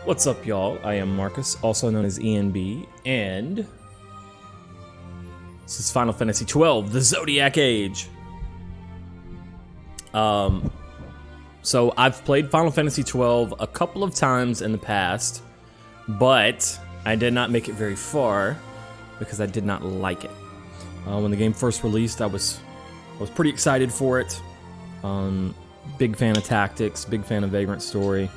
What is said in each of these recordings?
What's up, y'all? I am Marcus, also known as ENB, and this is Final Fantasy XII, the Zodiac Age. So I've played Final Fantasy XII a couple of times in the past, but I did not make it very far because I did not like it. When the game first released, I was pretty excited for it. Big fan of tactics, big fan of Vagrant Story.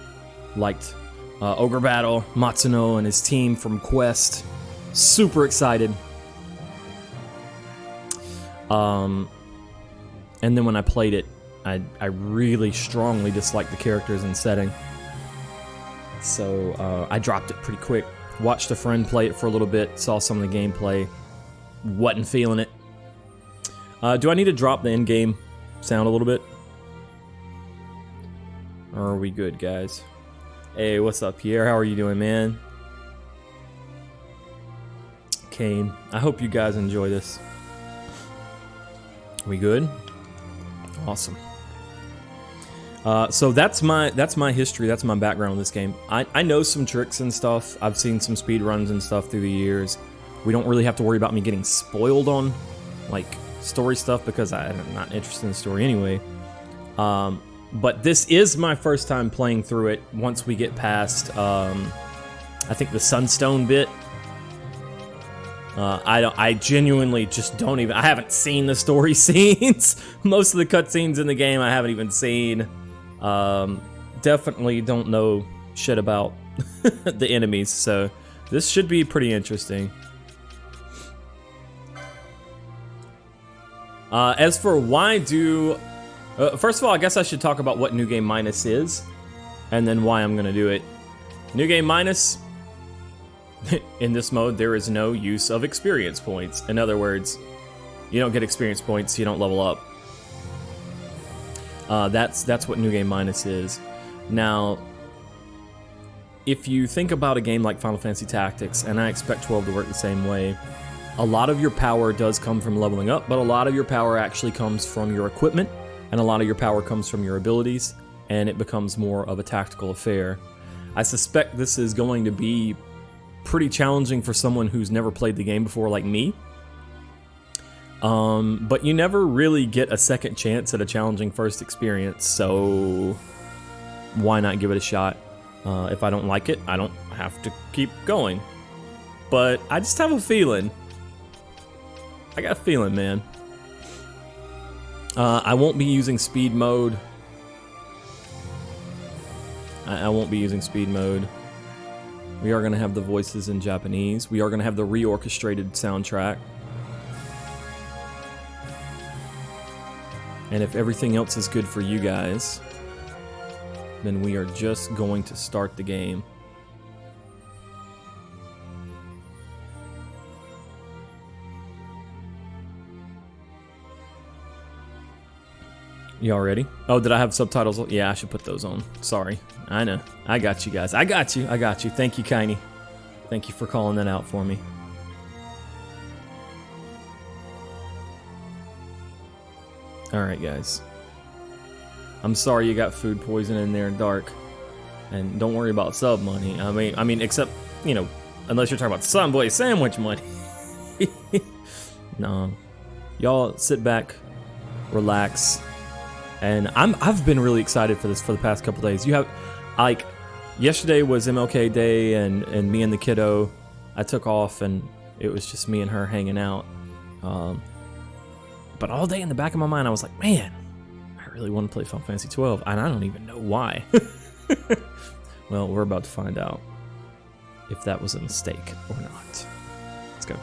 Liked Ogre Battle, Matsuno and his team from Quest. Super excited. And then when I played it, I really strongly disliked the characters and setting. So I dropped it pretty quick. Watched a friend play it for a little bit, saw some of the gameplay. Wasn't feeling it. Do I need to drop the in-game sound a little bit? Or are we good, guys? Hey, what's up, Pierre? How are you doing, man? Kane, I hope you guys enjoy this. We good? Awesome. So that's my history. That's my background in this game. I know some tricks and stuff. I've seen some speed runs and stuff through the years. We don't really have to worry about me getting spoiled on like story stuff because I'm not interested in the story anyway. But this is my first time playing through it. Once we get past, I think the Sunstone bit. I genuinely just don't even. I haven't seen the story scenes. Most of the cutscenes in the game I haven't even seen. Definitely don't know shit about the enemies. So this should be pretty interesting. As for why do... first of all, I guess I should talk about what New Game Minus is, and then why I'm going to do it. New Game Minus, in this mode, there is no use of experience points. In other words, you don't get experience points, you don't level up. That's what New Game Minus is. Now, if you think about a game like Final Fantasy Tactics, and I expect 12 to work the same way, a lot of your power does come from leveling up, but a lot of your power actually comes from your equipment, and a lot of your power comes from your abilities, and it becomes more of a tactical affair. I suspect this is going to be pretty challenging for someone who's never played the game before like me. But you never really get a second chance at a challenging first experience, so why not give it a shot? If I don't like it, I don't have to keep going. But I just have a feeling. I got a feeling, man. I won't be using speed mode. I won't be using speed mode. We are going to have the voices in Japanese. We are going to have the reorchestrated soundtrack. And if everything else is good for you guys, then we are just going to start the game. Y'all ready? Oh, did I have subtitles? Yeah, I should put those on. Sorry. I know. I got you guys. I got you. I got you. Thank you, Kaini. Thank you for calling that out for me. Alright, guys. I'm sorry you got food poisoning in there, Dark. And don't worry about sub money. I mean, except, you know, unless you're talking about Subway sandwich money. No. Y'all sit back, relax. And I've been really excited for this for the past couple days. You have, like, yesterday was MLK Day, and me and the kiddo, I took off, and it was just me and her hanging out. But all day in the back of my mind, I was like, man, I really want to play Final Fantasy XII, and I don't even know why. Well, we're about to find out if that was a mistake or not. Let's go.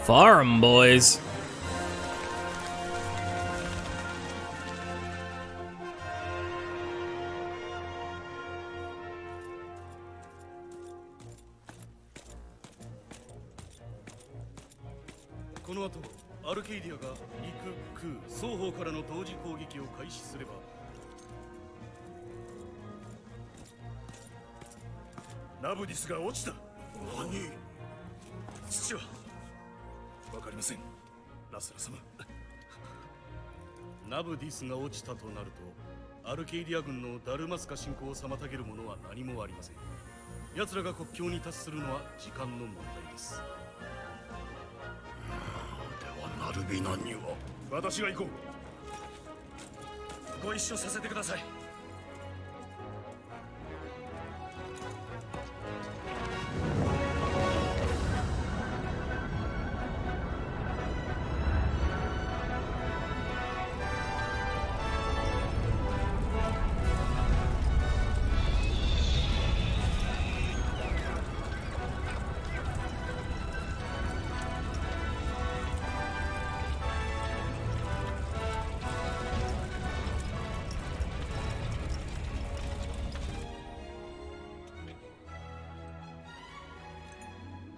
Farm boys.アルケイディアが陸空双方からの同時攻撃を開始すればナブディスが落ちた。何？父はわかりません、ラスラ様。ナブディスが落ちたとなるとアルケイディア軍のダルマスカ侵攻を妨げるものは何もありません。奴らが国境に達するのは時間の問題です。ナルビナンには私が行こう。ご一緒させてください。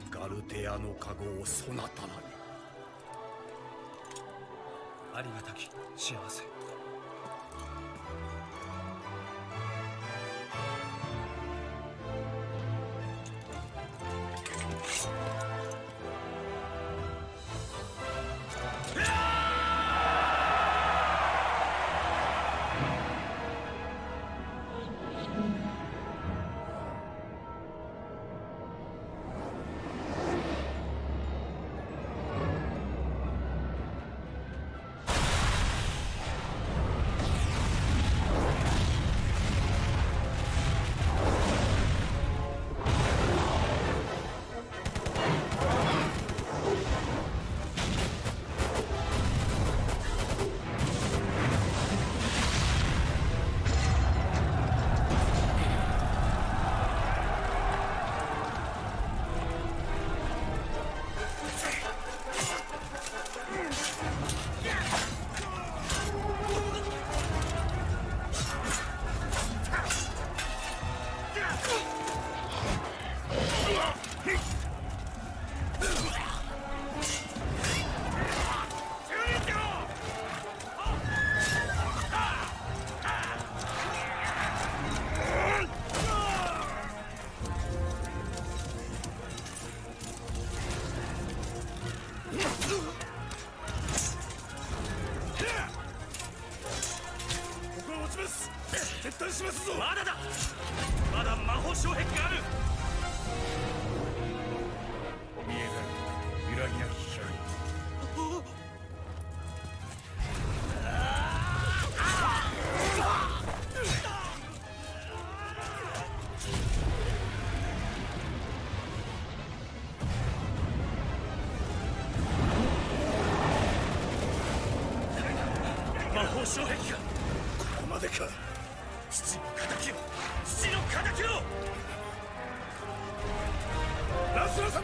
ガルテアの加護をそなたらに。ありがたき幸せ。撤退しますぞ。まだだ。まだ魔法障壁がある。見えざる揺らぎなき光。魔法障壁がここまでか。父の敵を、父の敵を。ラスラ様。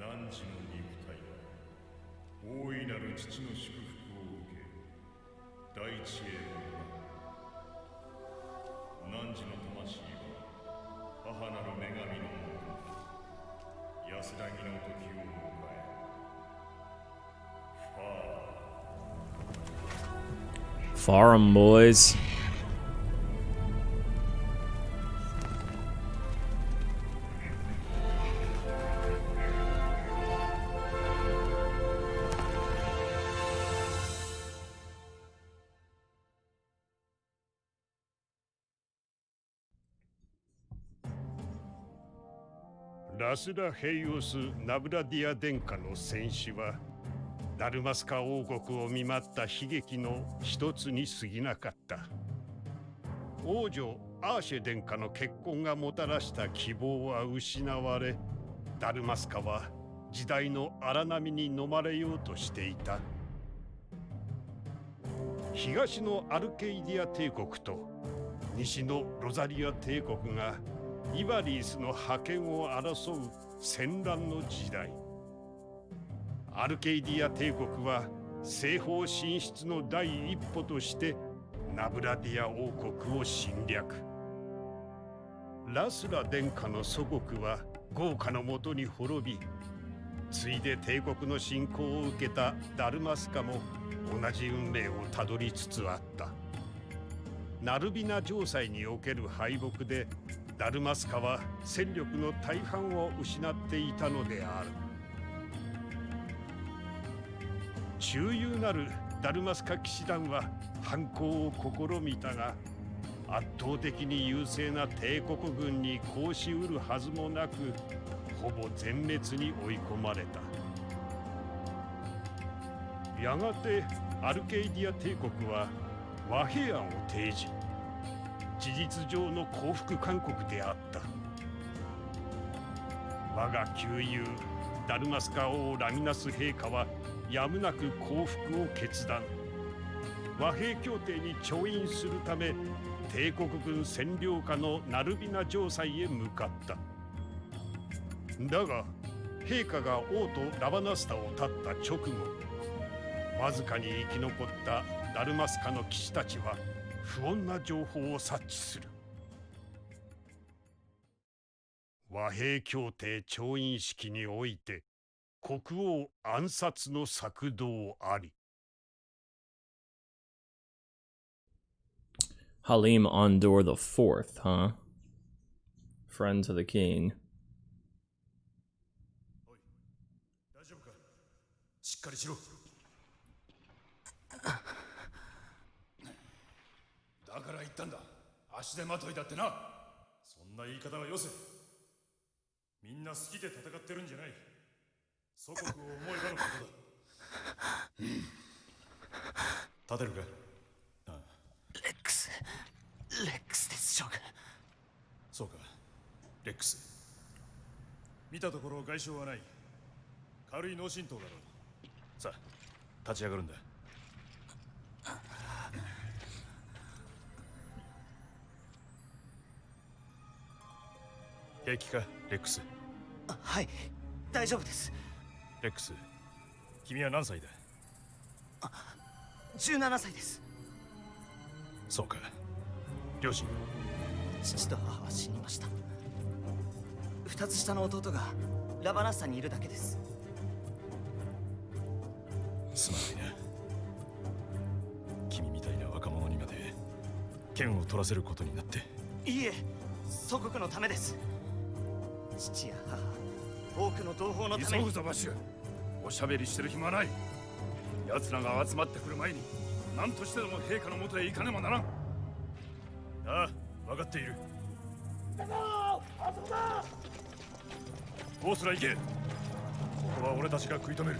汝の肉体は大いなる父の祝福を受け大地へ降りた。汝の魂は母なる女神のもと安らぎの時を迎え Farm boys.ラスラ・ヘイオス・ナブラディア殿下の戦死はダルマスカ王国を見舞った悲劇の一つに過ぎなかった。王女アーシェ殿下の結婚がもたらした希望は失われ、ダルマスカは時代の荒波に飲まれようとしていた。東のアルケイディア帝国と西のロザリア帝国がイバリースの覇権を争う戦乱の時代。アルケイディア帝国は西方進出の第一歩としてナブラディア王国を侵略。ラスラ殿下の祖国は豪華のもとに滅び、ついで帝国の侵攻を受けたダルマスカも同じ運命をたどりつつあった。ナルビナ城塞における敗北でダルマスカは戦力の大半を失っていたのである。忠勇なるダルマスカ騎士団は反攻を試みたが、圧倒的に優勢な帝国軍に抗しうるはずもなく、ほぼ全滅に追い込まれた。やがてアルケイディア帝国は和平案を提示。事実上の降伏勧告であった。我が旧友ダルマスカ王ラミナス陛下はやむなく降伏を決断。和平協定に調印するため帝国軍占領下のナルビナ城塞へ向かった。だが陛下が王とラバナスタを立った直後、わずかに生き残ったダルマスカの騎士たちは不穏な情報を察知する。和平協定調印式において国王暗殺の策動あり。Halim Ondor the Fourth, huh? Friend to the king. 大丈夫か？しっかりしろ。だから言ったんだ。足手まといだってな。そんな言い方はよせ。みんな好きで戦ってるんじゃない。祖国を思えばのことだ。立てるか？ああ。レックスです将軍。そうか、レックス。見たところ外傷はない。軽い脳震盪だろう。さあ、立ち上がるんだ。平気か、レックス。はい、大丈夫です。レックス、君は何歳だ？17歳です。そうか。両親は？父と母は死にました。2つ下の弟がラバナッサにいるだけです。すまないな。君みたいな若者にまで剣を取らせることになって。いいえ、祖国のためです。父や母、多くの同胞のために。急ぐぞバシル。おしゃべりしてる暇はない。奴らが集まってくる前に何としてでも陛下の元へ行かねばならん。ああ、分かっている。ゴースラ行け。ここは俺たちが食い止める。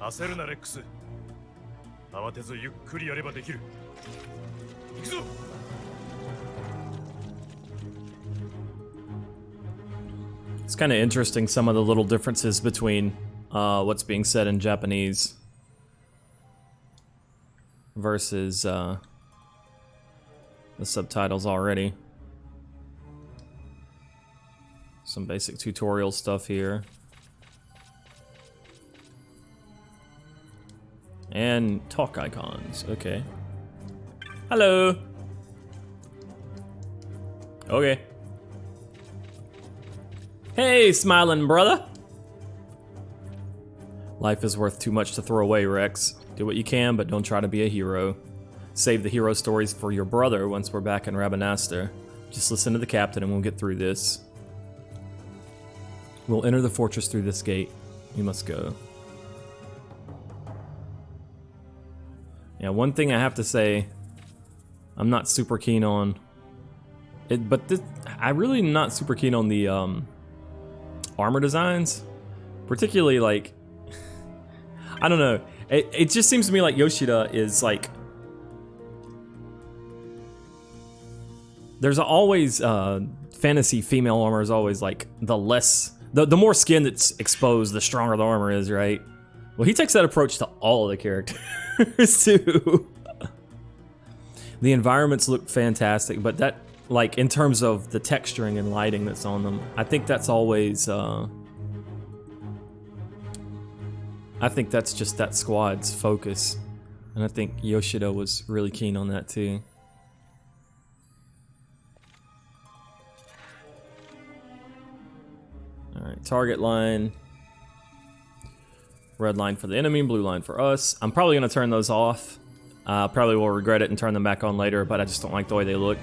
焦るなレックス。慌てずゆっくりやればできる。行くぞ。It's kind of interesting some of the little differences between what's being said in Japanese versus the subtitles already. Some basic tutorial stuff here. And talk icons, okay. Hello. Okay. Hey, smiling brother. Life is worth too much to throw away, Rex. Do what you can, but don't try to be a hero. Save the hero stories for your brother once we're back in Rabanastre. Just listen to the captain and we'll get through this. We'll enter the fortress through this gate. We must go. Yeah, one thing I have to say, I'm not super keen on it, but I really am not super keen on the armor designs, particularly like, I don't know. It just seems to me like Yoshida is like, there's always fantasy female armor is always like the more skin that's exposed, the stronger the armor is, right? Well, he takes that approach to all of the characters too. The environments look fantastic, but that, like, in terms of the texturing and lighting that's on them, I think that's always, I think that's just that squad's focus. And I think Yoshida was really keen on that too. Alright, target line. Red line for the enemy, blue line for us. I'm probably going to turn those off. Probably will regret it and turn them back on later, but I just don't like the way they look.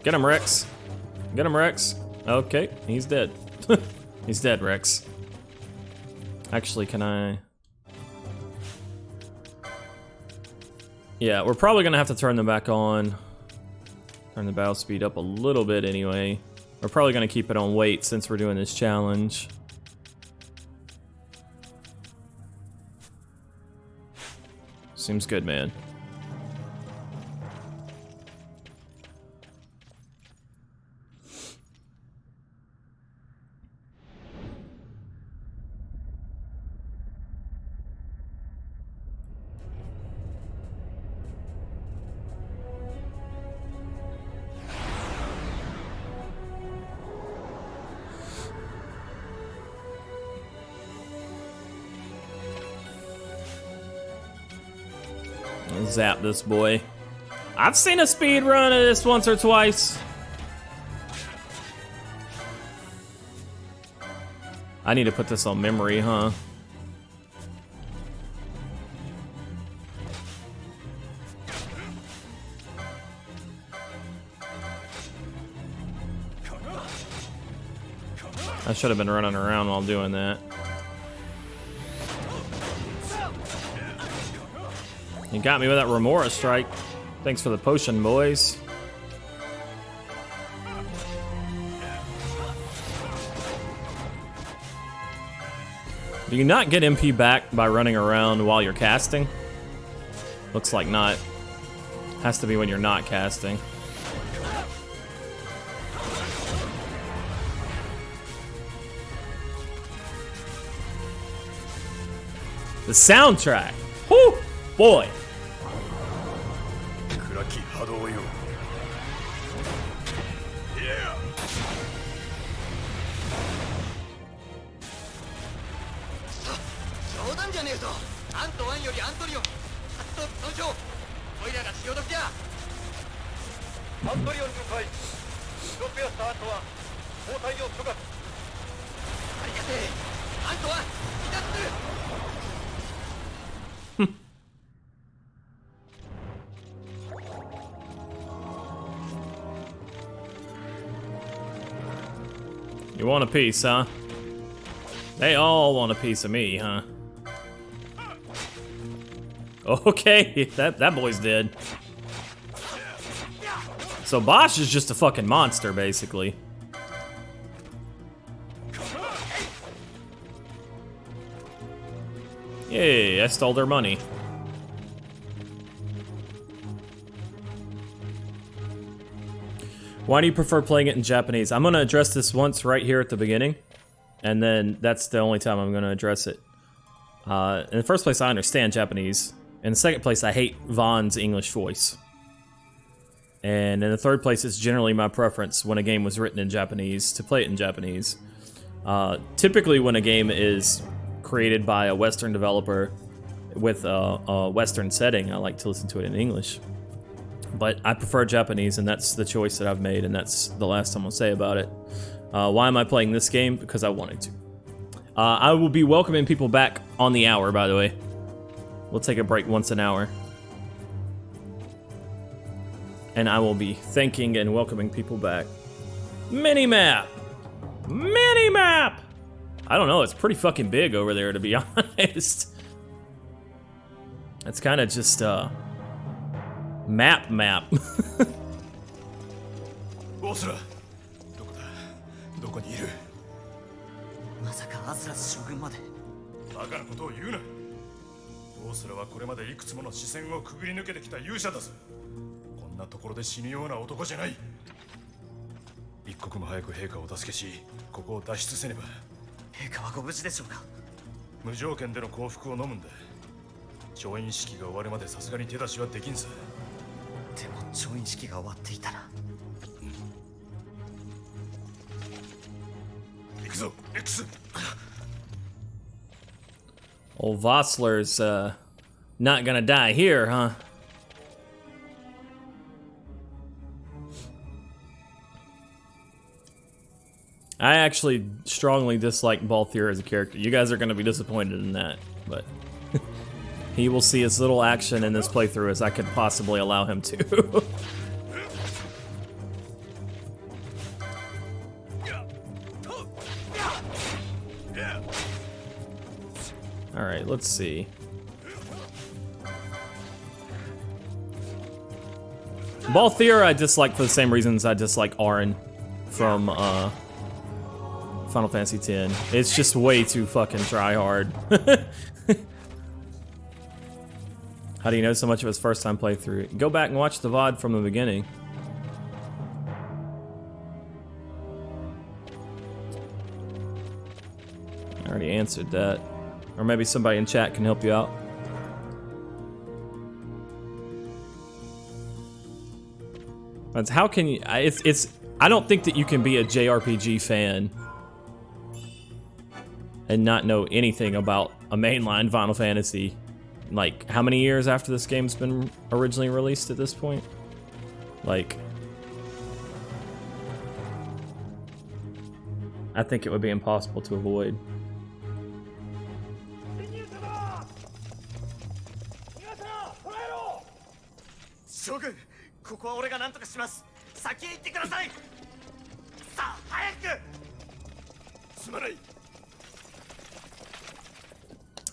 Get him, Rex. Get him, Rex. Okay, he's dead. He's dead, Rex. Actually, can I... Yeah, we're probably gonna have to turn them back on. Turn the battle speed up a little bit anyway. We're probably gonna keep it on weight since we're doing this challenge. Seems good, man. Zap this boy. I've seen a speed run of this once or twice. I need to put this on memory, huh? I should have been running around while doing that. You got me with that Remora strike. Thanks for the potion, boys. Do you not get MP back by running around while you're casting? Looks like not. Has to be when you're not casting. The soundtrack. Whoo! Boy. You want a piece, huh? They all want a piece of me, huh? Okay, that boy's dead. So Bosch is just a fucking monster, basically. Yay, I stole their money. Why do you prefer playing it in Japanese? I'm gonna address this once right here at the beginning, and then that's the only time I'm gonna address it. In the first place, I understand Japanese. In the second place, I hate Vaughn's English voice. And in the third place, it's generally my preference when a game was written in Japanese to play it in Japanese. Typically, when a game is created by a Western developer with a Western setting, I like to listen to it in English. But I prefer Japanese, and that's the choice that I've made, and that's the last I'm gonna say about it. Why am I playing this game? Because I wanted to. I will be welcoming people back on the hour, by the way. We'll take a break once an hour. And I will be thanking and welcoming people back. Minimap! Minimap! I don't know, it's pretty fucking big over there, to be honest. It's kind of just, map. オスラ、どこだ？どこにいる？まさかアスラス将軍まで。バカなことを言うな。オスラはこれまでいくつもの視線をくぐり抜けてきた勇者だぞ。こんなところで死ぬような男じゃない。一刻も早く陛下をお助けし、ここを脱出せねば。陛下はご無事でしょうか？無条件での降伏を飲むんだ。調印式が終わるまでさすがに手出しはできんさ。でも調印式が終わっていたら。行くぞ、X。Old Vossler's not gonna die here, huh? I actually strongly dislike Balthier as a character. You guys are gonna be disappointed in that, but he will see as little action in this playthrough as I could possibly allow him to. Alright, let's see. Balthier I dislike for the same reasons I dislike Auron from Final Fantasy X. It's just way too fucking try hard. How do you know so much of his first time playthrough? Go back and watch the VOD from the beginning. I already answered that. Or maybe somebody in chat can help you out. That's how can you? I don't think that you can be a JRPG fan and not know anything about a mainline Final Fantasy. Like, how many years after this game's been originally released at this point? Like, I think it would be impossible to avoid. 将軍、ここは俺が何とかします。先へ行ってください。さあ、早く。すまない。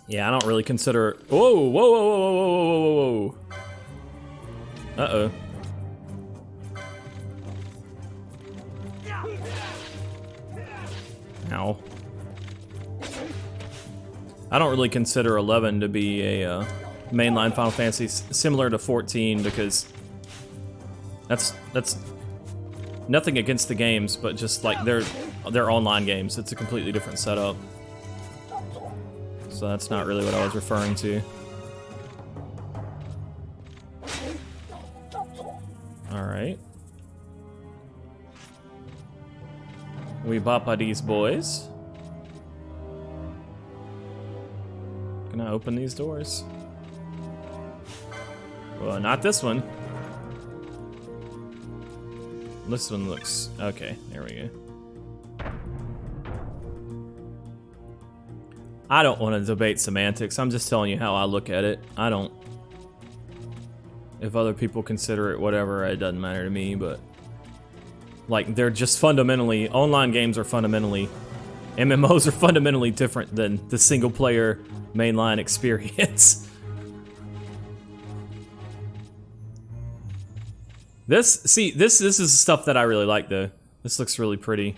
Yeah, I don't really consider. Whoa. Uh-oh. Ow. I don't really consider 11 to be a mainline Final Fantasy similar to 14 because that's nothing against the games, but just like they're online games. It's a completely different setup. So that's not really what I was referring to. Alright. We boppa these boys. Can I open these doors? Well, not this one. This one looks... Okay, there we go. I don't want to debate semantics. I'm just telling you how I look at it. I don't... If other people consider it whatever, it doesn't matter to me, but... Like, they're just fundamentally... Online games are fundamentally... MMOs are fundamentally different than the single-player mainline experience. This is stuff that I really like, though. This looks really pretty.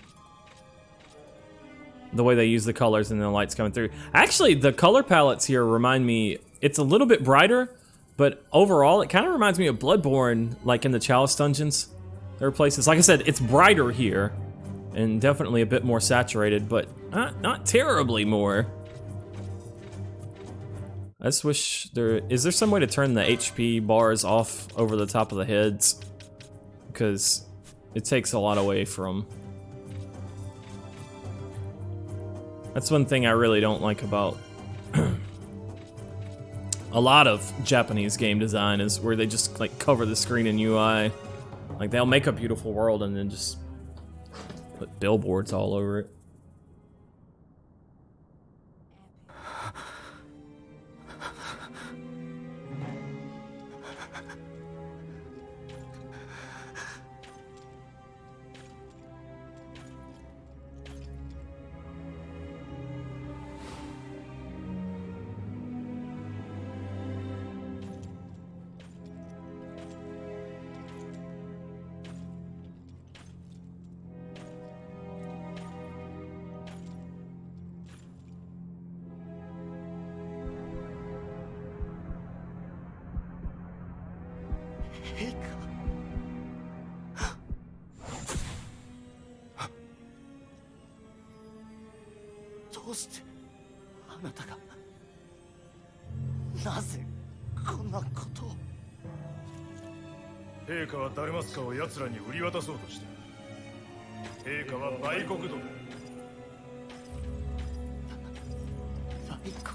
The way they use the colors and the lights coming through. Actually, the color palettes here remind me... It's a little bit brighter, but overall, it kind of reminds me of Bloodborne, like in the Chalice dungeons. There are places... Like I said, it's brighter here, and definitely a bit more saturated, but not terribly more. I just wish is there some way to turn the HP bars off over the top of the heads? Because it takes a lot away from. That's one thing I really don't like about a lot of Japanese game design is where they just like cover the screen in UI. Like they'll make a beautiful world and then just put billboards all over it.陛下。どうしてあなたがなぜこんなことを。陛下はダルマスカを奴らに売り渡そうとしてる。陛下は売国奴だ。売国と。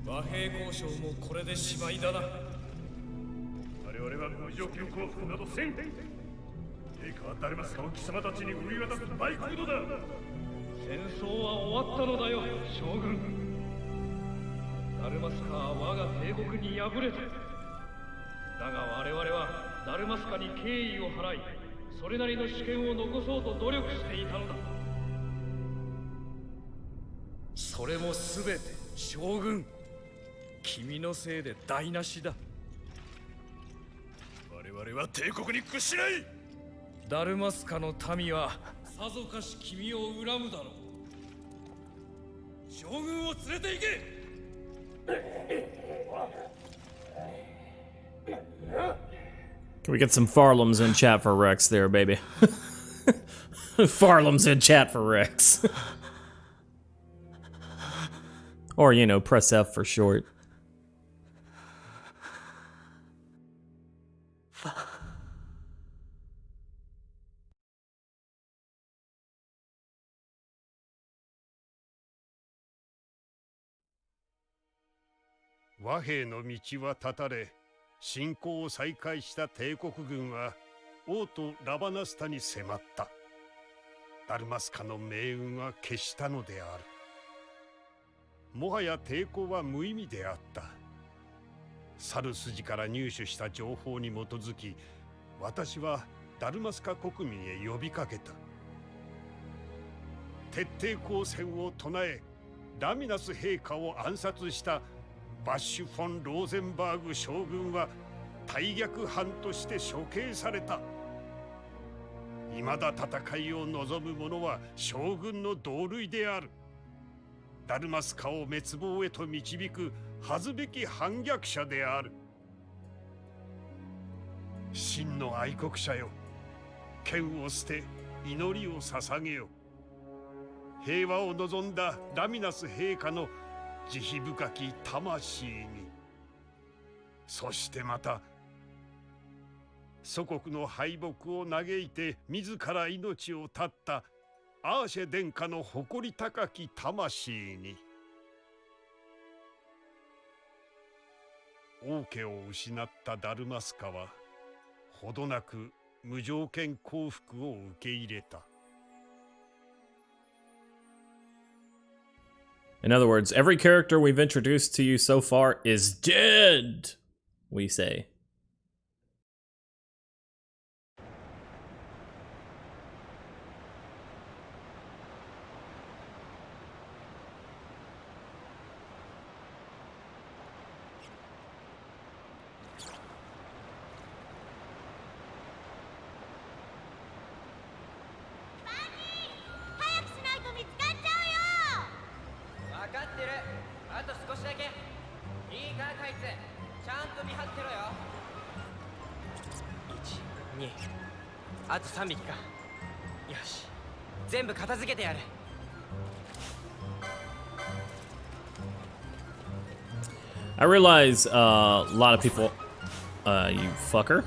和平交渉もこれでしまいだな。我々は無条件降伏などせん。陛下はダルマスカを貴様たちに売り渡す売国奴だ。戦争は終わったのだよ、将軍。ダルマスカは我が帝国に敗れた。だが我々はダルマスカに敬意を払い、それなりの主権を残そうと努力していたのだ。それもすべて将軍、君のせいで台無しだ。我々は帝国に屈しない。ダルマスカの民はさぞかし君を恨むだろう。将軍を連れて行け。Can we get some Farlums in chat for Rex there, baby? Farlums in chat for Rex. Or, you know, press F for short.「和平の道は断たれ、侵攻を再開した帝国軍は王都ラバナスタに迫った。ダルマスカの命運は消したのである。もはや抵抗は無意味であった。去る筋から入手した情報に基づき、私はダルマスカ国民へ呼びかけた。徹底抗戦を唱え、ラミナス陛下を暗殺したバッシュ・フォン・ローゼンバーグ将軍は大逆犯として処刑された。未だ戦いを望む者は将軍の同類である。ダルマスカを滅亡へと導く恥ずべき反逆者である。真の愛国者よ、剣を捨て祈りを捧げよ。平和を望んだラミナス陛下の慈悲深き魂に、そしてまた祖国の敗北を嘆いて自ら命を絶ったアーシェ殿下の誇り高き魂に。王家を失ったダルマスカはほどなく無条件降伏を受け入れた。In other words, every character we've introduced to you so far is dead, we say. てろよ。1、2、あと3匹か。よし、全部片付けてやる。I realize a lot of people, you fucker.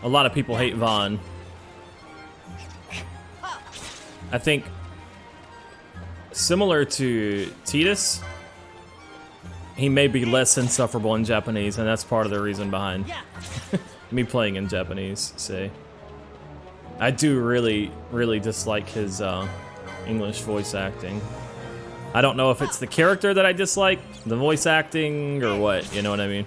A lot of people hate Vaughn. I think similar to Titus, he may be less insufferable in Japanese, and that's part of the reason behind me playing in Japanese, say. I do really dislike his English voice acting. I don't know if it's the character that I dislike, the voice acting, or what, you know what I mean?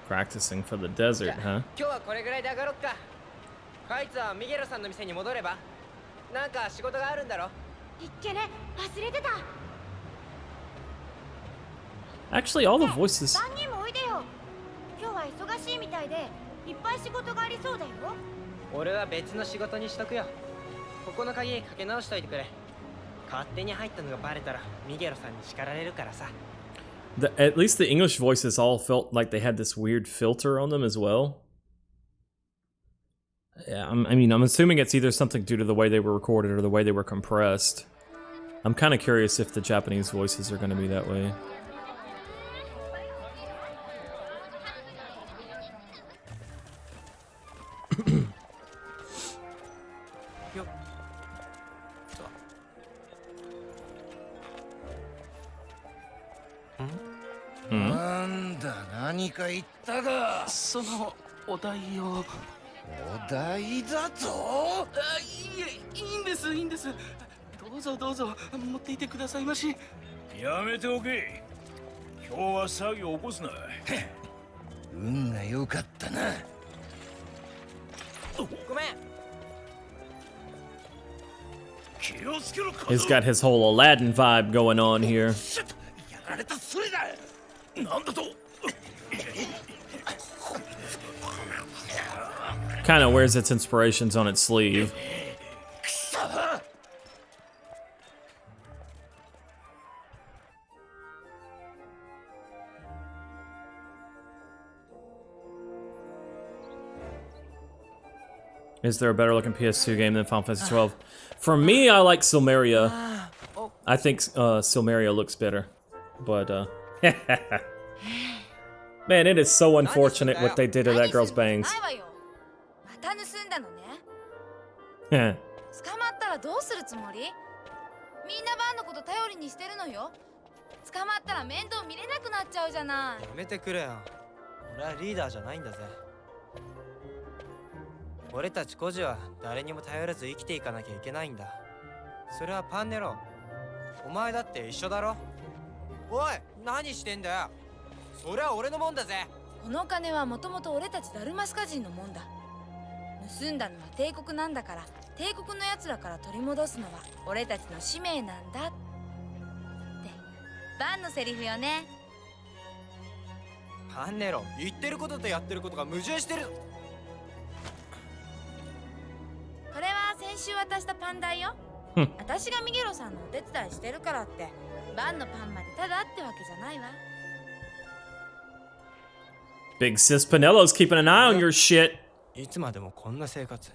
Practicing for the desert, huh? 今日はこれぐらいで上がろっか。カイツはミゲロさんの店に戻れば。なんか仕事があるんだろ。いっけね、忘れてた。 Actually, all the voices. 3人もおいでよ。今日は忙しいみたいで、いっぱい仕事がありそうだよ。俺は別の仕事にしとくよ。ここの鍵かけ直しといてくれ。勝手に入ったのがバレたらミゲロさんに叱られるからさ。At least the English voices all felt like they had this weird filter on them as well. Yeah, I'm assuming it's either something due to the way they were recorded or the way they were compressed. I'm kind of curious if the Japanese voices are going to be that way. He's got his whole Aladdin vibe going on here. Kind of wears its inspirations on its sleeve. Is there a better looking PS2 game than Final Fantasy XII? For me, I like Silmeria. I think Silmeria looks better. But, man, it is so unfortunate what they did to that girl's bangs. また盗んだのYeah. ね。捕まったらどうするつもり？みんなバンのこと頼りにしてるのよ。捕まったら面倒見れなくなっちゃうじゃない。やめてくれよ。俺はリーダーじゃないんだぜ。俺たち孤児は誰にも頼らず生きていかなきゃいけないんだ。それはパンネロ。お前だって一緒だろ。おい、何してんだよ。それは俺のもんだぜ。この金はもともと俺たちダルマスカ人のもんだ。盗んだのは帝国なんだから、帝国のやつらから取り戻すのは俺たちの使命なんだってバンのセリフよね。パンネロ、言ってることとやってることが矛盾してる。これは先週渡したパン代よ。私がミゲロさんのお手伝いしてるからってバンのパンまでただってわけじゃないわ。Big Sis Pinello's keeping an eye on your shit. いつまでもこんな生活。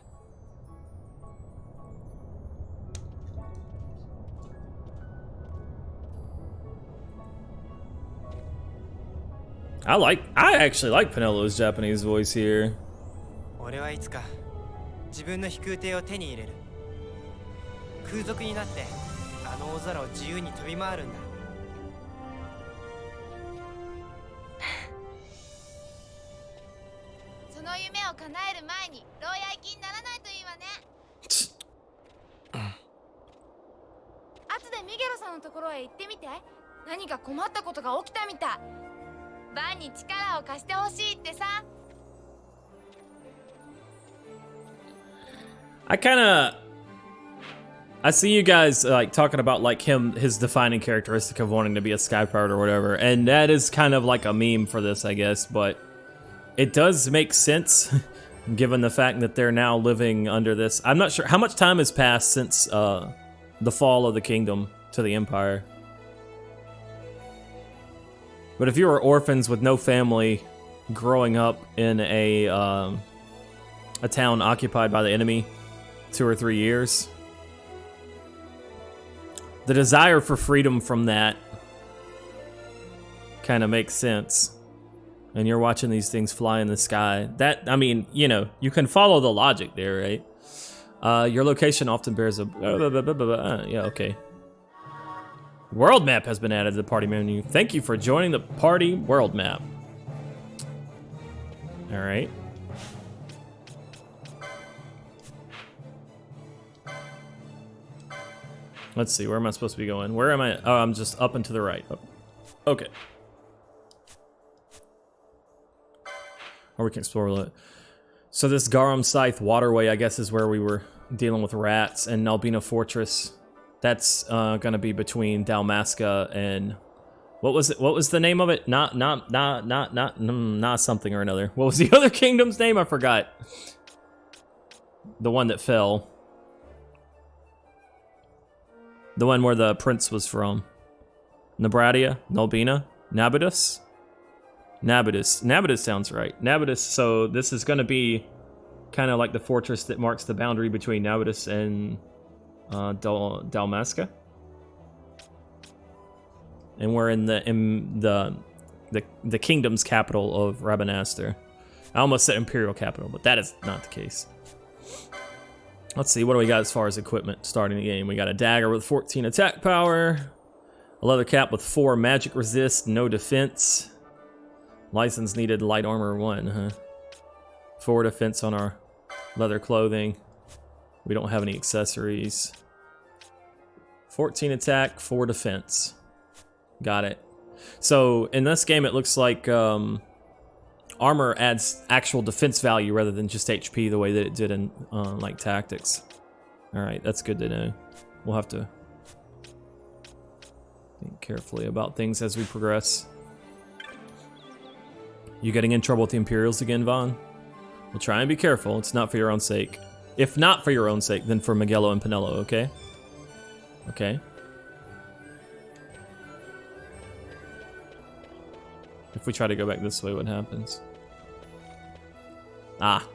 I actually like Pinello's Japanese voice here. 俺はいつか自分の飛空艇を手に入れる。空賊になってあの大空を自由に飛び回るんだ。その夢を叶える前に牢屋行きにならないといいわね。後でミゲロさんのところへ行ってみて。何か困ったことが起きたみたい。バンに力を貸してほしいってさ。I see you guys like talking about like his defining characteristic of wanting to be a sky pirate or whatever, and that is kind of like a meme for this, I guess, but it does make sense given the fact that they're now living under this. I'm not sure how much time has passed since the fall of the kingdom to the Empire. But if you were orphans with no family growing up in a town occupied by the enemy 2 or 3 years, the desire for freedom from that kind of makes sense. And you're watching these things fly in the sky. That, I mean, you know, you can follow the logic there, right? Your location often bears a... yeah, okay. World map has been added to the party menu. Thank you for joining the party world map. All right. Let's see, where am I supposed to be going? Where am I? Oh, I'm just up and to the right. Oh. Okay. Or we can explore it. So this Garum Scythe waterway, I guess, is where we were dealing with rats, and Nalbina Fortress. That's gonna be between Dalmasca and what was it? What was the name of it? Not something or another. What was the other kingdom's name? I forgot. The one that fell. The one where the prince was from. Nebradia? Nalbina? Nabidus? Nabidus sounds right. Nabidus, so this is going to be kind of like the fortress that marks the boundary between Nabidus and Dalmasca. And we're in the kingdom's capital of Rabanastre. I almost said imperial capital, but that is not the case. Let's see, what do we got as far as equipment starting the game? We got a dagger with 14 attack power, a leather cap with 4 magic resist, no defense. License needed, light armor 1, huh? 4 defense on our leather clothing. We don't have any accessories. 14 attack, 4 defense. Got it. So in this game, it looks like armor adds actual defense value rather than just HP the way that it did in like Tactics. Alright, that's good to know. We'll have to think carefully about things as we progress. You getting in trouble with the Imperials again, Vaughn? We'll try and be careful. It's not for your own sake. If not for your own sake, then for Miguelo and Pinello, okay? Okay. If we try to go back this way, what happens? Ah.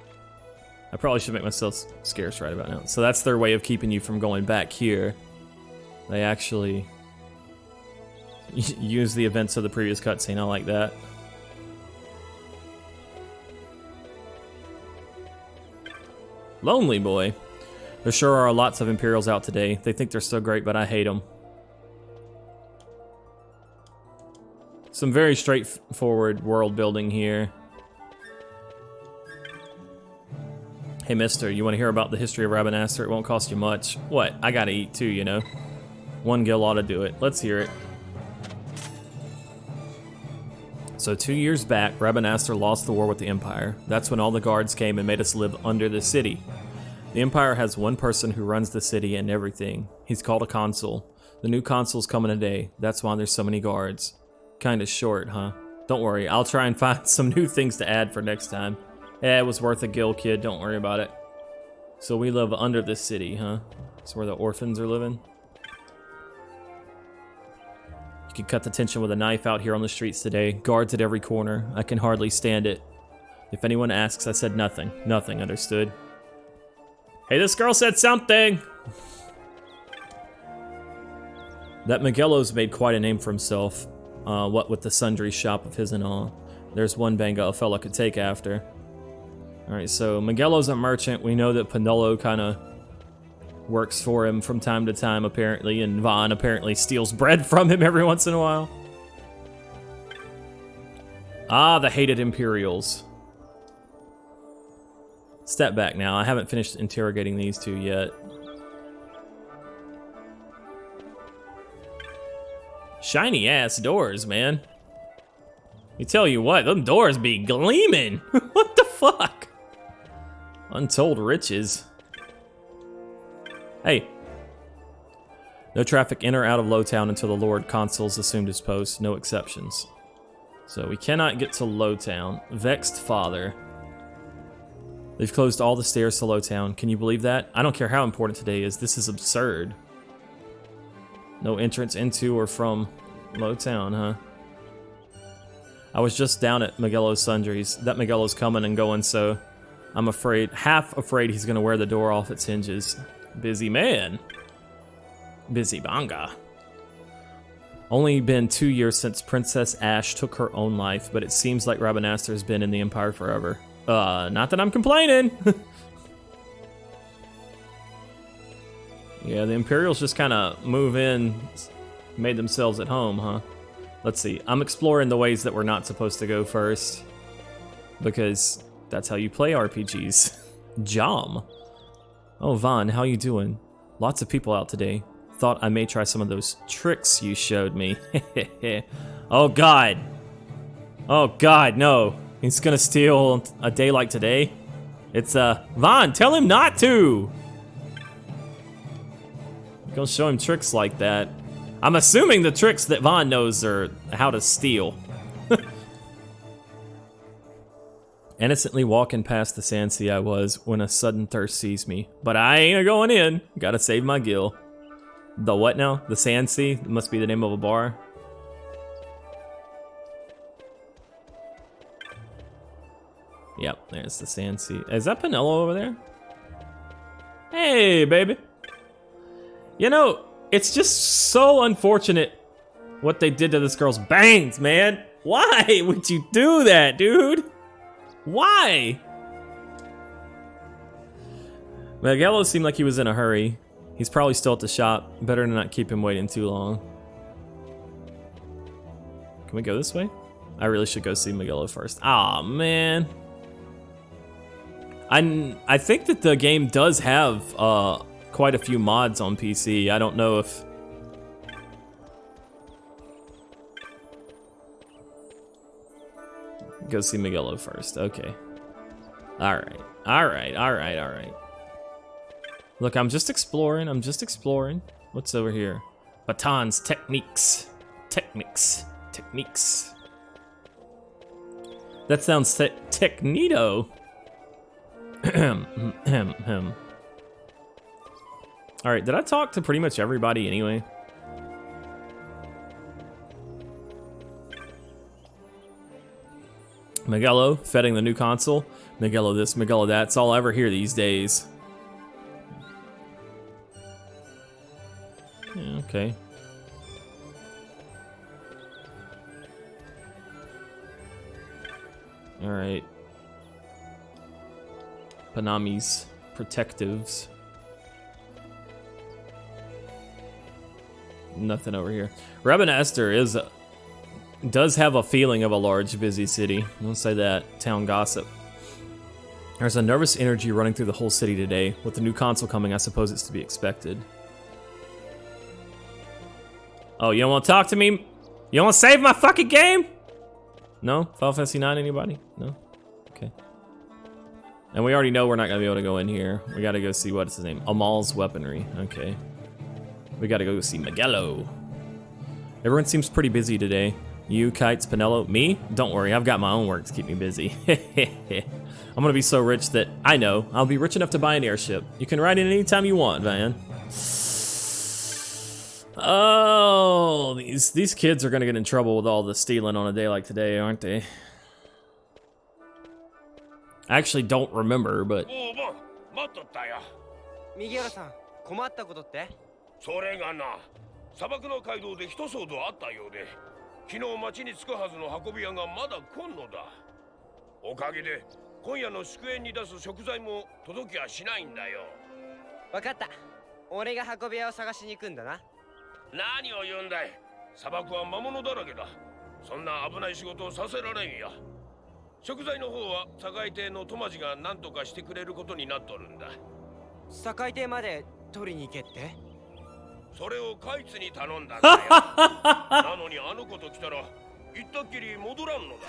I probably should make myself scarce right about now. So that's their way of keeping you from going back here. They actually use the events of the previous cutscene. I like that. Lonely boy. There sure are lots of Imperials out today. They think they're so great, but I hate them. Some very straightforward world building here. Hey mister, you want to hear about the history of Rabanastre? It won't cost you much. What? I gotta eat too, you know? One gil ought to do it. Let's hear it. So 2 years back, Rabanastre lost the war with the Empire. That's when all the guards came and made us live under the city. The Empire has one person who runs the city and everything. He's called a consul. The new consul's coming today. That's why there's so many guards. Kinda short, huh? Don't worry, I'll try and find some new things to add for next time. Yeah, it was worth a gil, kid. Don't worry about it. So we live under the city, huh? That's where the orphans are living. You can cut the tension with a knife out here on the streets today. Guards at every corner. I can hardly stand it. If anyone asks, I said nothing. Nothing, understood? Hey, this girl said something! That Miguelo's made quite a name for himself. What with the sundry shop of his and all. There's one banga a fella could take after. Alright, so Miguelo's a merchant. We know that Pinello kind of works for him from time to time, apparently, and Vaughn apparently steals bread from him every once in a while. Ah, the hated Imperials. Step back now. I haven't finished interrogating these two yet. Shiny ass doors, man. I tell you what, them doors be gleaming. What the fuck? Untold riches. Hey, No traffic in or out of Lowtown until the Lord Consul's assumed his post. No exceptions. So we cannot get to Lowtown. Vexed Father. They've closed all the stairs to Lowtown. Can you believe that? I don't care how important today is. This is absurd. No entrance into or from Lowtown, huh? I was just down at Miguelo's Sundries. That Miguelo's coming and going, so I'm afraid, half afraid he's gonna wear the door off its hinges. Busy man. Busy banga. Only been 2 years since Princess Ash took her own life, but it seems like Rabanastre has been in the Empire forever. Not that I'm complaining. Yeah, the Imperials just kind of move in, made themselves at home, huh? Let's see. I'm exploring the ways that we're not supposed to go first, because that's how you play RPGs. Jom. Oh, Vaughn, how you doing? Lots of people out today. Thought I may try some of those tricks you showed me. Oh, God. Oh, God, no. He's gonna steal a day like today? It's, Vaughn, tell him not to! Gonna show him tricks like that. I'm assuming the tricks that Vaughn knows are how to steal. Innocently walking past the sand sea I was when a sudden thirst seized me. But I ain't going in. Gotta save my gill. The what now? The sand sea? It must be the name of a bar. Yep, there's the sand sea. Is that Pinello over there? Hey, baby. You know, it's just so unfortunate what they did to this girl's bangs, man. Why would you do that, dude? Why? Miguelo seemed like he was in a hurry. He's probably still at the shop. Better to not keep him waiting too long. Can we go this way? I really should go see Miguelo first. Aw, man. I think that the game does have quite a few mods on PC. I don't know if... Go see Miguelo first. Okay. Alright. Alright, alright, alright. Look, I'm just exploring. I'm just exploring. What's over here? Batons, techniques. Techniques. Techniques. That sounds technito. Alright, did I talk to pretty much everybody anyway? Miguelo, feting the new console. Miguelo this, Miguelo that. It's all I ever hear these days. Yeah, okay. Alright. Panami's protectives. Nothing over here. Rabanastre does have a feeling of a large, busy city. I'll say that. Town gossip. There's a nervous energy running through the whole city today. With the new console coming, I suppose it's to be expected. Oh, you don't want to talk to me? You don't want to save my fucking game? No? Final Fantasy IX, anybody? No? Okay. And we already know we're not going to be able to go in here. We got to go see, what's his name? Amal's Weaponry. Okay. We got to go see Miguelo. Everyone seems pretty busy today. You, Kites, Pinello, me? Don't worry, I've got my own work to keep me busy. I'm gonna be so rich that, I know, I'll be rich enough to buy an airship. You can ride it anytime you want, Van. Oh, these kids are gonna get in trouble with all the stealing on a day like today, aren't they? I actually don't remember, but... ミゲルさん、困ったことって？それがな、砂漠の街道で一騒動あったようで、昨日町に着くはずの運び屋がまだ来んのだ。おかげで今夜の祝宴に出す食材も届きはしないんだよ。わかった。俺が運び屋を探しに行くんだな。何を言うんだい。砂漠は魔物だらけだ。そんな危ない仕事をさせられんや。食材の方は堺邸のトマジが何とかしてくれることになっとるんだ。堺邸まで取りに行けって？それをカイツに頼んだんだよ。なのにあの子と来たら行ったっきり戻らんのだ。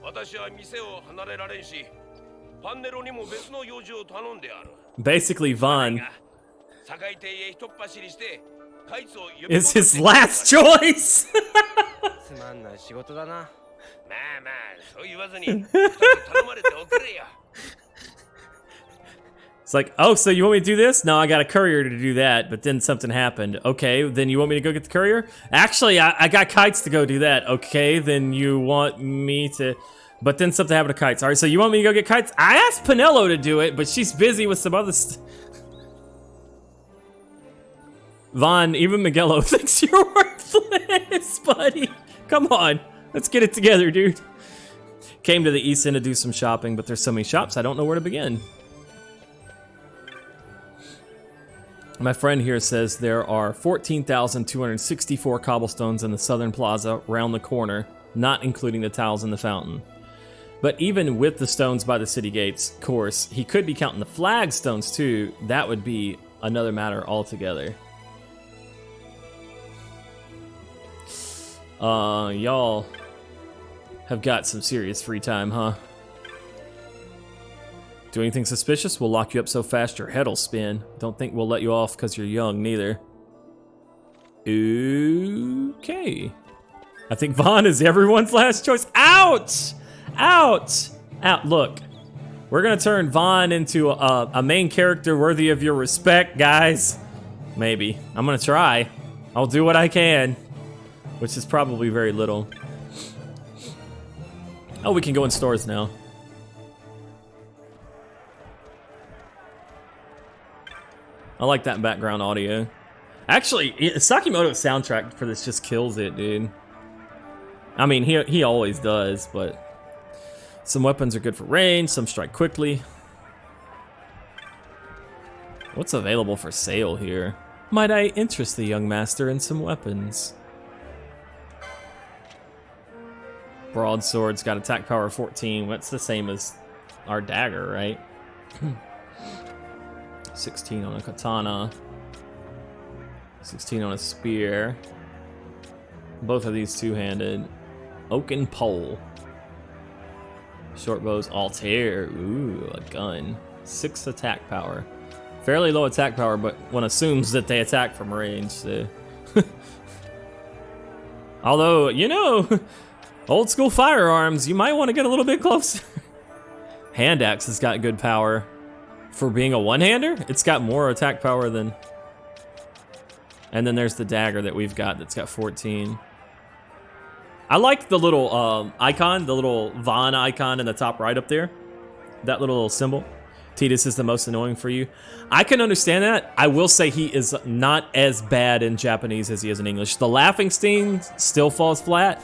私は店を離れられんし、パンネロにも別の用事を頼んである。Basically, Vaughn Is his last choice. つまんない仕事だな。まあまあ、そう言わずに、一つ頼まれておくれよ。 It's like, oh, so you want me to do this? No, I got a courier to do that, but then something happened. Okay, then you want me to go get the courier? Actually, I got kites to go do that. Okay, then you want me to... But then something happened to kites. All right, so you want me to go get kites? I asked Pinello to do it, but she's busy with some other Vaughn, even Miguelo thinks you're worthless, buddy. Come on, let's get it together, dude. Came to the East End to do some shopping, but there's so many shops, I don't know where to begin. My friend here says there are 14,264 cobblestones in the southern plaza round the corner, not including the tiles in the fountain. But even with the stones by the city gates course, he could be counting the flagstones too. That would be another matter altogether. Y'all have got some serious free time, huh? Do anything suspicious? We'll lock you up so fast your head'll spin. Don't think we'll let you off because you're young, neither. Okay. I think Vaughn is everyone's last choice. Ouch! Ouch! Out. Look, we're gonna turn Vaughn into a main character worthy of your respect, guys. Maybe. I'm gonna try. I'll do what I can. Which is probably very little. Oh, we can go in stores now. I like that background audio. Actually, Sakimoto's soundtrack for this just kills it, dude. I mean, he always does, but some weapons are good for range, some strike quickly. What's available for sale here? Might I interest the young master in some weapons? Broadsword's got attack power 14. That's the same as our dagger, right? 16 on a katana. 16 on a spear. Both of these two-handed. Oaken pole. Short bows, Altair. Ooh, a gun. 6 attack power. Fairly low attack power, but one assumes that they attack from range, so. Although, you know, old school firearms, you might want to get a little bit closer. Hand axe has got good power. For being a one-hander, it's got more attack power than... And then there's the dagger that we've got that's got 14. I like the little icon, the little Vaughn icon in the top right up there. That little symbol. Titus is the most annoying for you. I can understand that. I will say he is not as bad in Japanese as he is in English. The laughing sting still falls flat.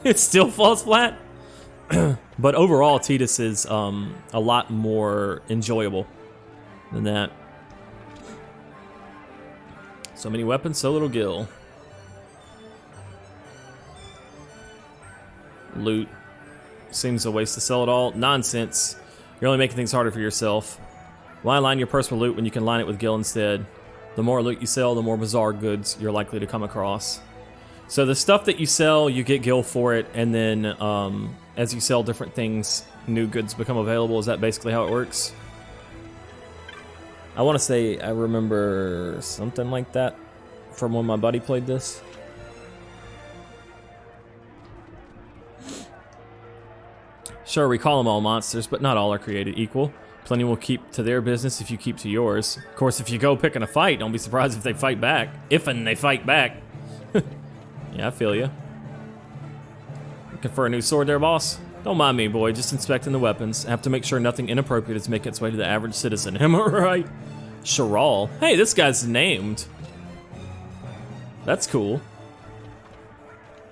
It still falls flat. But overall, Titus is a lot more enjoyable than that. So many weapons, so little gil. Loot. Seems a waste to sell it all. Nonsense. You're only making things harder for yourself. Why line your purse with loot when you can line it with gil instead? The more loot you sell, the more bizarre goods you're likely to come across. So the stuff that you sell, you get gil for it, and then as you sell different things, new goods become available. Is that basically how it works? I want to say I remember something like that from when my buddy played this. Sure, we call them all monsters, but not all are created equal. Plenty will keep to their business if you keep to yours. Of course, if you go picking a fight, don't be surprised if they fight back. If-and they fight back. Yeah, I feel you. Looking for a new sword there, boss? Don't mind me, boy, just inspecting the weapons. I have to make sure nothing inappropriate is making its way to the average citizen. Am I right? Charal. Hey, this guy's named. That's cool.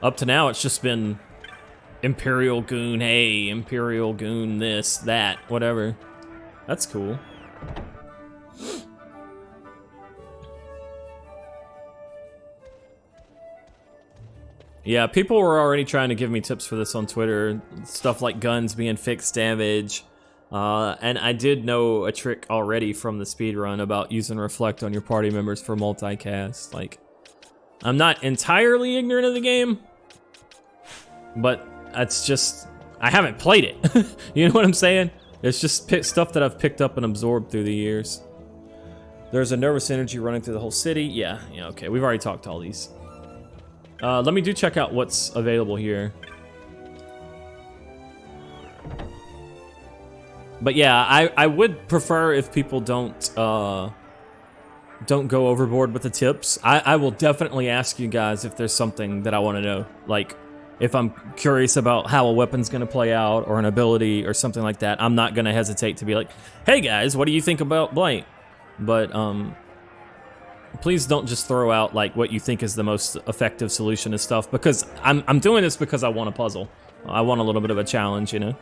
Up to now, it's just been Imperial Goon, hey, Imperial Goon, this, that, whatever. That's cool. Yeah, people were already trying to give me tips for this on Twitter. Stuff like guns being fixed damage. And I did know a trick already from the speedrun about using Reflect on your party members for multicast. Like, I'm not entirely ignorant of the game, but it's just, I haven't played it. You know what I'm saying? It's just stuff that I've picked up and absorbed through the years. There's a nervous energy running through the whole city. Yeah, okay. We've already talked to all these. Let me check out what's available here. But yeah, I would prefer if people don't go overboard with the tips. I will definitely ask you guys if there's something that I want to know. Like, if I'm curious about how a weapon's gonna play out, or an ability, or something like that, I'm not gonna hesitate to be like, hey guys, what do you think about blank? But, please don't just throw out, like, what you think is the most effective solution to stuff, because I'm doing this because I want a puzzle. I want a little bit of a challenge, you know?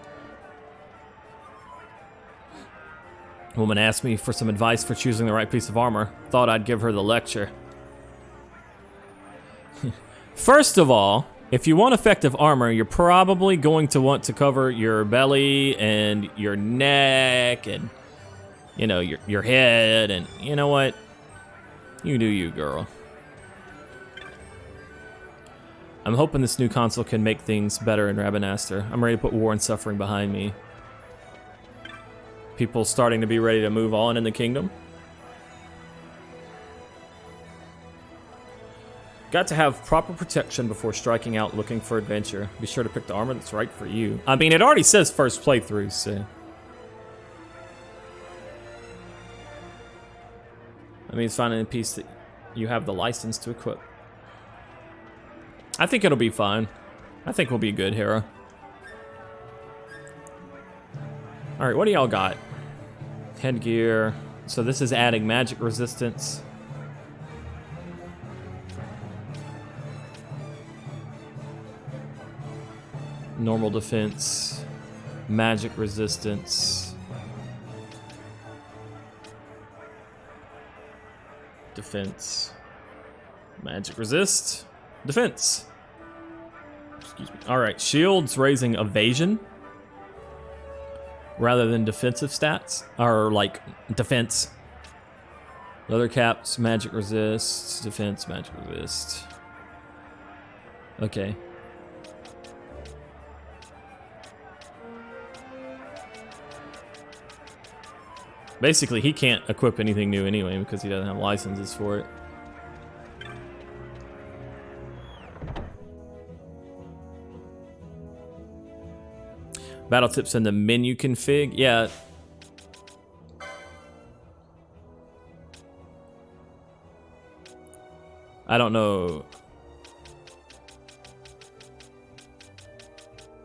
Woman asked me for some advice for choosing the right piece of armor. Thought I'd give her the lecture. First of all, if you want effective armor, you're probably going to want to cover your belly and your neck and, you know, your head, and you know what? You do you, girl. I'm hoping this new console can make things better in Rabanastre. I'm ready to put war and suffering behind me. People starting to be ready to move on in the kingdom. Got to have proper protection before striking out looking for adventure. Be sure to pick the armor that's right for you. I mean, it already says first playthrough, so. I mean, it's finding a piece that you have the license to equip. I think it'll be fine. I think we'll be good, Hera. Alright, what do y'all got? Headgear. So this is adding magic resistance. Normal defense. Magic resistance. Defense. Magic resist. Defense. Excuse me. Alright, shields raising evasion rather than defensive stats, or like defense. Leather caps, magic resist, defense, magic resist. Okay. Basically, he can't equip anything new anyway because he doesn't have licenses for it. Battle tips in the menu config. Yeah. I don't know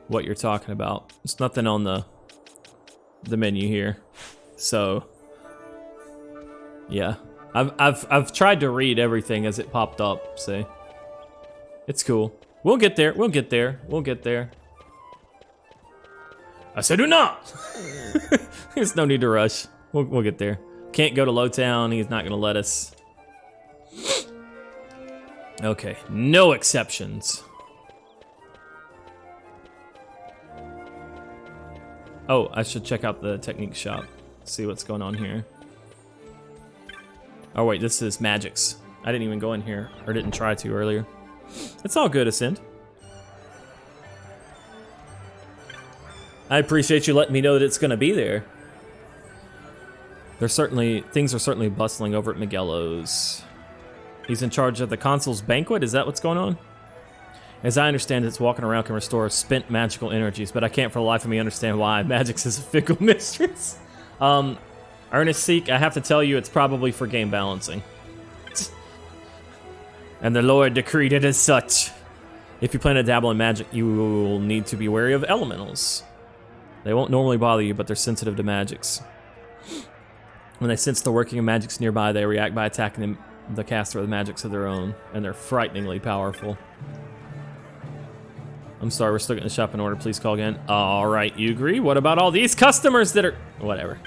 what you're talking about. There's nothing on the menu here. So yeah. I've tried to read everything as it popped up, so it's cool. We'll get there. We'll get there. We'll get there. I said do not! There's no need to rush. We'll get there. Can't go to Lowtown. He's not gonna let us. Okay, no exceptions. Oh, I should check out the technique shop. See what's going on here. Oh wait, this is magics. I didn't even go in here, or didn't try to earlier. It's all good, Ascend. I appreciate you letting me know that it's gonna be there. Things are certainly bustling over at Miguelo's. He's in charge of the console's banquet, is that what's going on? As I understand, it's walking around can restore spent magical energies, but I can't for the life of me understand why. Magic's is a fickle mistress. Earnest Seek, I have to tell you, it's probably for game balancing. And the Lord decreed it as such. If you plan to dabble in magic, you will need to be wary of elementals. They won't normally bother you, but they're sensitive to magics. When they sense the working of magics nearby, they react by attacking the caster with magics of their own, and they're frighteningly powerful. I'm sorry, we're still getting the shop in order. Please call again. All right, you agree? What about all these customers that are... Whatever.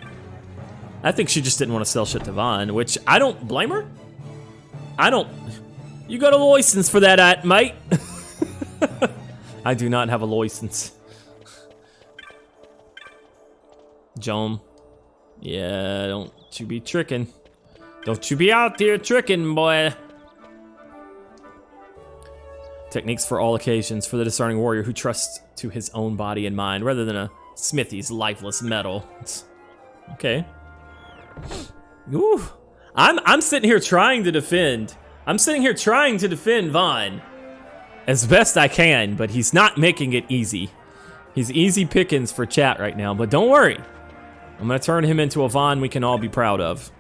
I think she just didn't want to sell shit to Vaughn, which I don't blame her. I don't... You got a license for that, mate. I do not have a license. Jom. Yeah, don't you be tricking. Don't you be out there tricking, boy. Techniques for all occasions for the discerning warrior who trusts to his own body and mind rather than a smithy's lifeless metal. Okay. Ooh. I'm sitting here trying to defend. I'm sitting here trying to defend Vaughn as best I can, but he's not making it easy. He's easy pickings for chat right now, but don't worry. I'm gonna turn him into a Vaughn we can all be proud of.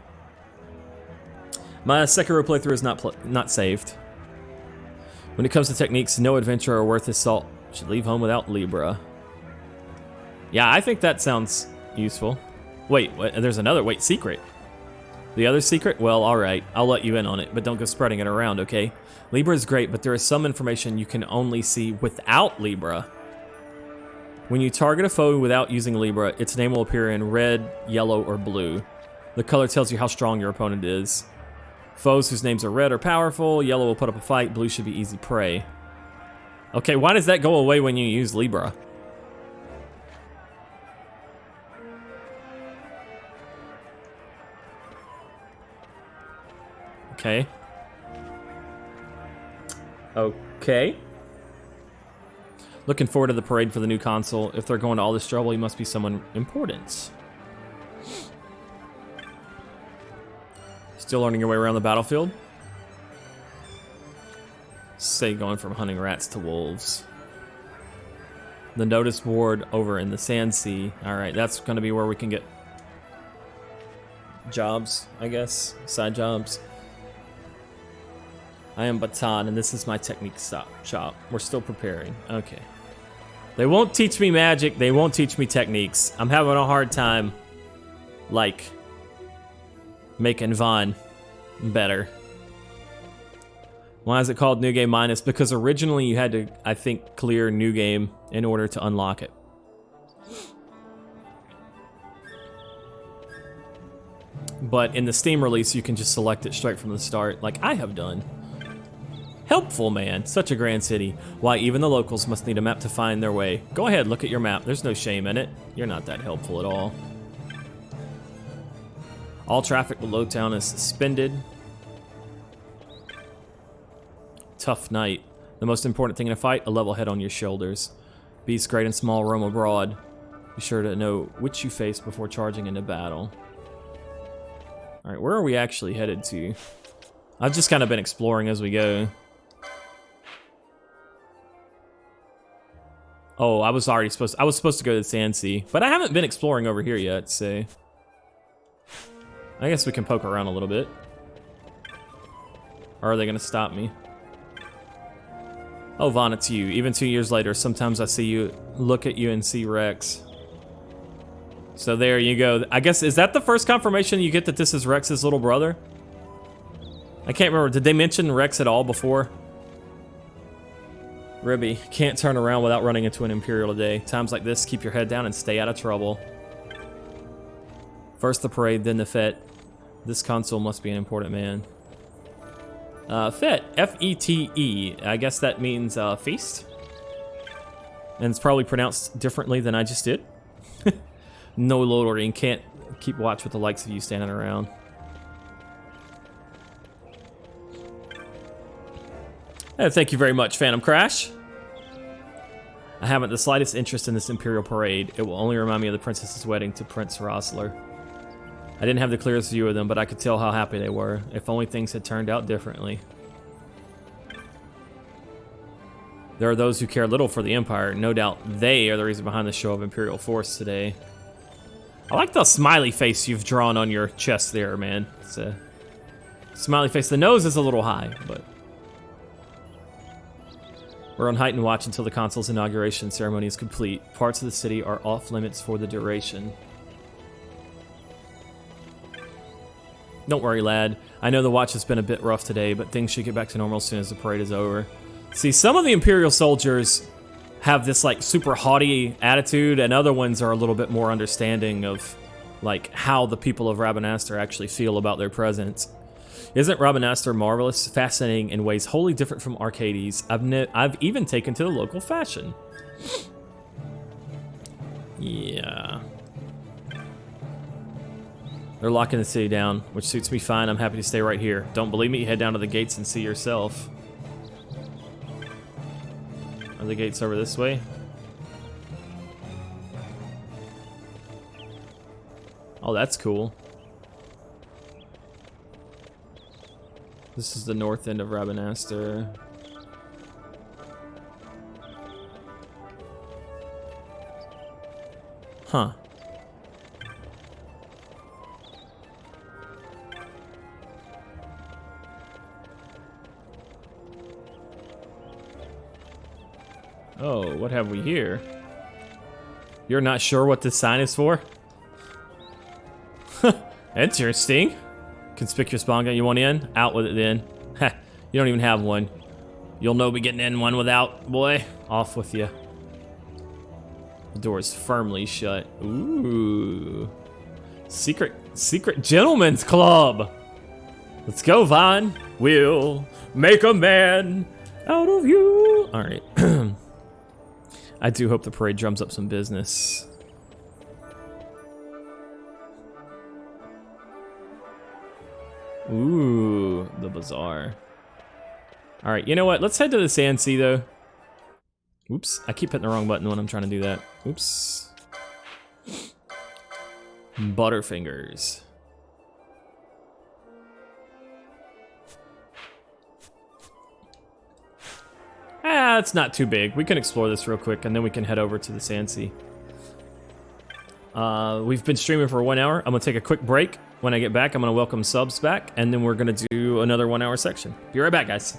My Sekiro playthrough is not saved. When it comes to techniques, no adventurer worth his salt should leave home without Libra. Yeah, I think that sounds useful. Wait, there's another, secret. The other secret? Well, alright, I'll let you in on it, but don't go spreading it around, okay? Libra is great, but there is some information you can only see without Libra. When you target a foe without using Libra, its name will appear in red, yellow, or blue. The color tells you how strong your opponent is. Foes whose names are red are powerful, yellow will put up a fight, blue should be easy prey. Okay, why does that go away when you use Libra? Okay. Okay. Looking forward to the parade for the new console. If they're going to all this trouble, he must be someone important. Still learning your way around the battlefield? Say going from hunting rats to wolves. The notice board over in the Sand Sea. Alright, that's going to be where we can get jobs, I guess. Side jobs. I am Batan, and this is my technique shop. We're still preparing. Okay. They won't teach me magic. They won't teach me techniques. I'm having a hard time, like, making Vaughn better. Why is it called New Game Minus? Because originally you had to, I think, clear New Game in order to unlock it. But in the Steam release, you can just select it straight from the start, like I have done. Helpful, man. Such a grand city. Why, even the locals must need a map to find their way. Go ahead, look at your map. There's no shame in it. You're not that helpful at all. All traffic below town is suspended. Tough night. The most important thing in a fight, a level head on your shoulders. Beasts great and small roam abroad. Be sure to know which you face before charging into battle. Alright, where are we actually headed to? I've just kind of been exploring as we go. Oh, I was supposed to go to the Sand Sea, but I haven't been exploring over here yet, so I guess we can poke around a little bit. Or are they gonna stop me? Oh, Vaughn, it's you. Even 2 years later, sometimes I see you, look at you and see Rex. So there you go. I guess, is that the first confirmation you get that this is Rex's little brother? I can't remember. Did they mention Rex at all before? Ribby, can't turn around without running into an Imperial today. Times like this, keep your head down and stay out of trouble. First the parade, then the fete. This consul must be an important man. Fete, F-E-T-E. I guess that means feast. And it's probably pronounced differently than I just did. No loitering, can't keep watch with the likes of you standing around. Thank you very much, Phantom Crash. I haven't the slightest interest in this Imperial parade. It will only remind me of the princess's wedding to Prince Rossler. I didn't have the clearest view of them, but I could tell how happy they were. If only things had turned out differently. There are those who care little for the Empire. No doubt they are the reason behind the show of Imperial force today. I like the smiley face you've drawn on your chest there, man. It's a smiley face. The nose is a little high, but... We're on heightened watch until the consul's inauguration ceremony is complete. Parts of the city are off limits for the duration. Don't worry, lad. I know the watch has been a bit rough today, but things should get back to normal as soon as the parade is over. See, some of the Imperial soldiers have this, like, super haughty attitude, and other ones are a little bit more understanding of, like, how the people of Rabanastre actually feel about their presence. Isn't Rabanastre marvelous, fascinating in ways wholly different from Arcades? I've even taken to the local fashion. Yeah. They're locking the city down, which suits me fine. I'm happy to stay right here. Don't believe me? Head down to the gates and see yourself. Are the gates over this way? Oh, that's cool. This is the north end of Rabanastre. Huh. Oh, what have we here? You're not sure what this sign is for? Interesting. Conspicuous bomb gun, you want in? Out with it then. You don't even have one. You'll know be getting in one without, boy. Off with you. The door is firmly shut. Ooh. Secret gentleman's club. Let's go, Vaughn. We'll make a man out of you. All right. I do hope the parade drums up some business. Ooh, the bazaar. All right, you know what? Let's head to the Sandsea, though. Oops, I keep hitting the wrong button when I'm trying to do that. Oops. Butterfingers. Ah, it's not too big. We can explore this real quick, and then we can head over to the Sandsea. We've been streaming for 1 hour. I'm gonna take a quick break. When I get back, I'm gonna welcome subs back, and then we're gonna do another 1 hour section. Be right back, guys.